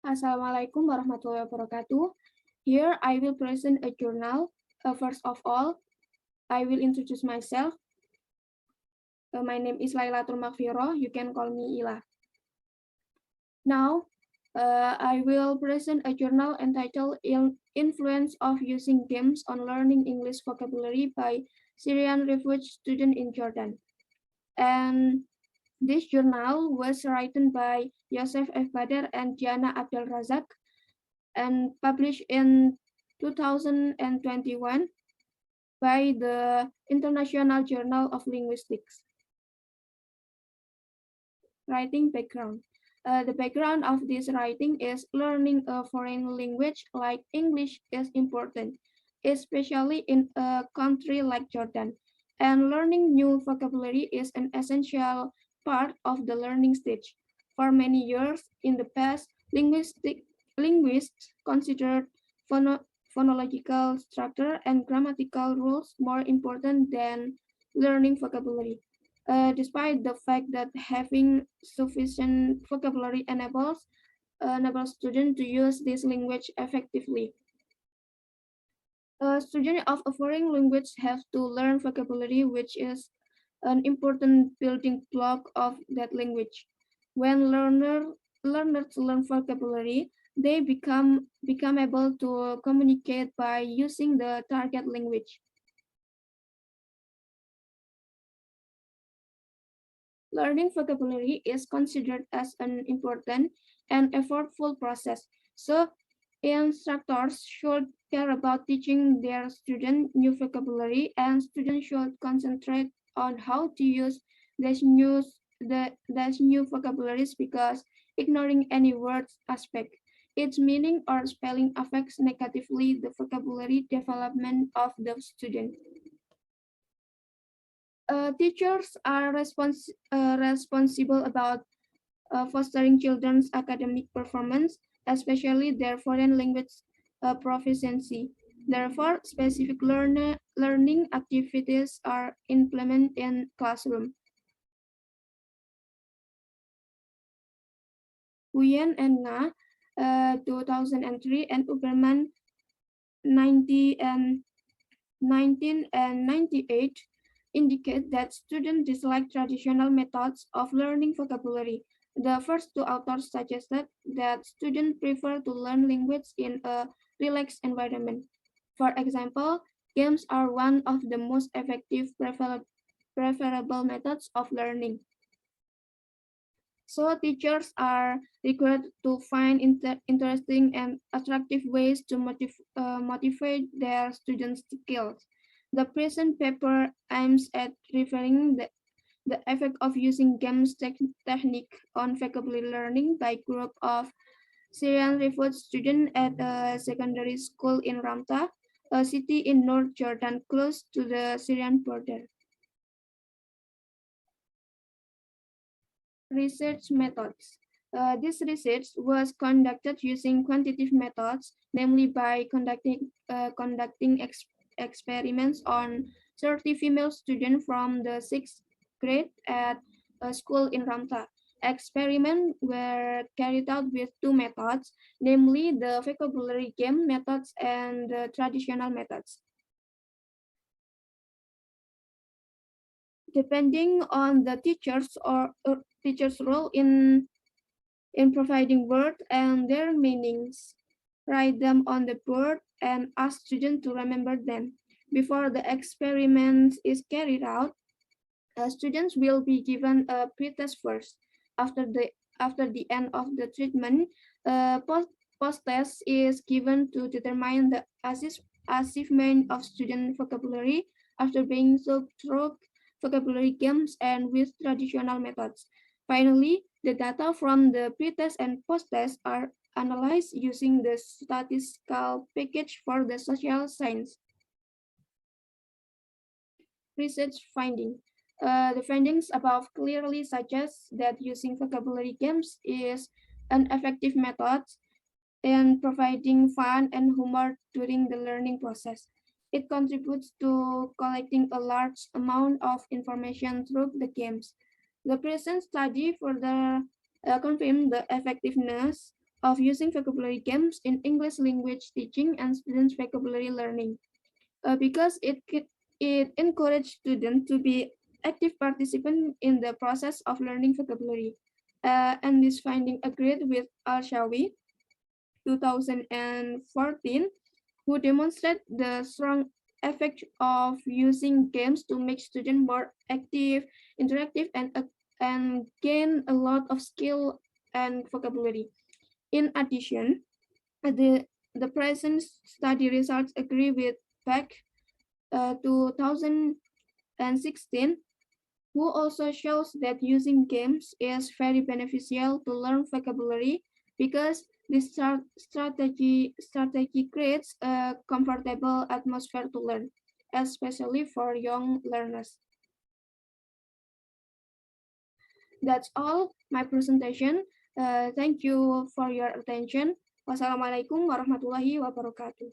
Assalamualaikum warahmatullahi wabarakatuh. Here I will present a journal. First of all, I will introduce myself. My name is Lailatul Maghfiroh. You can call me Ila. Now, I will present a journal entitled Influence of Using Games on Learning English Vocabulary by Syrian refugee student in Jordan. And this journal was written by Yosef F. Badr and Diana Abdel Razak and published in 2021 by the International Journal of Linguistics. Writing background. The background of this writing is learning a foreign language like English is important, especially in a country like Jordan. And learning new vocabulary is an essential part of the learning stage. For many years in the past, linguists considered phonological structure and grammatical rules more important than learning vocabulary. Despite the fact that having sufficient vocabulary enables students to use this language effectively. Students of a foreign language have to learn vocabulary, which is an important building block of that language. When learners learn vocabulary, they become able to communicate by using the target language. Learning vocabulary is considered as an important and effortful process. So instructors should care about teaching their students new vocabulary, and students should concentrate on how to use these new vocabularies, because ignoring any word's aspect, its meaning or spelling affects negatively the vocabulary development of the student. Teachers are responsible about fostering children's academic performance, especially their foreign language proficiency. Therefore, specific learning activities are implemented in classroom. Nguyen and Nga, 2003, and Uberman, 1998, indicate that students dislike traditional methods of learning vocabulary. The first two authors suggested that students prefer to learn language in a relaxed environment. For example, games are one of the most effective preferable methods of learning. So teachers are required to find interesting and attractive ways to motivate their students' skills. The present paper aims at referring the effect of using games technique on vocabulary learning by group of Syrian refugee students at a secondary school in Ramta, a city in North Jordan close to the Syrian border. Research methods. This research was conducted using quantitative methods, namely by conducting experiments on 30 female students from the 6th grade at a school in Ramta. Experiments were carried out with two methods, namely the vocabulary game methods and the traditional methods. Depending on the teacher's role in providing words and their meanings, write them on the board and ask students to remember them. Before the experiment is carried out, students will be given a pre-test first. After the end of the treatment, post-test is given to determine the achievement of student vocabulary after being through vocabulary games and with traditional methods. Finally, the data from the pre-test and post-test are analyzed using the statistical package for the social science. Research finding. The findings above clearly suggest that using vocabulary games is an effective method in providing fun and humor during the learning process. It contributes to collecting a large amount of information through the games. The present study further confirmed the effectiveness of using vocabulary games in English language teaching and students' vocabulary learning because it encourages students to be active participants in the process of learning vocabulary. And this finding agreed with Al-Shawi 2014, who demonstrate the strong effect of using games to make students more active, interactive, and gain a lot of skill and vocabulary. In addition, the, the present study results agree with Beck 2016, who also shows that using games is very beneficial to learn vocabulary because this strategy creates a comfortable atmosphere to learn, especially for young learners. That's all my presentation. Thank you for your attention. Wassalamualaikum warahmatullahi wabarakatuh.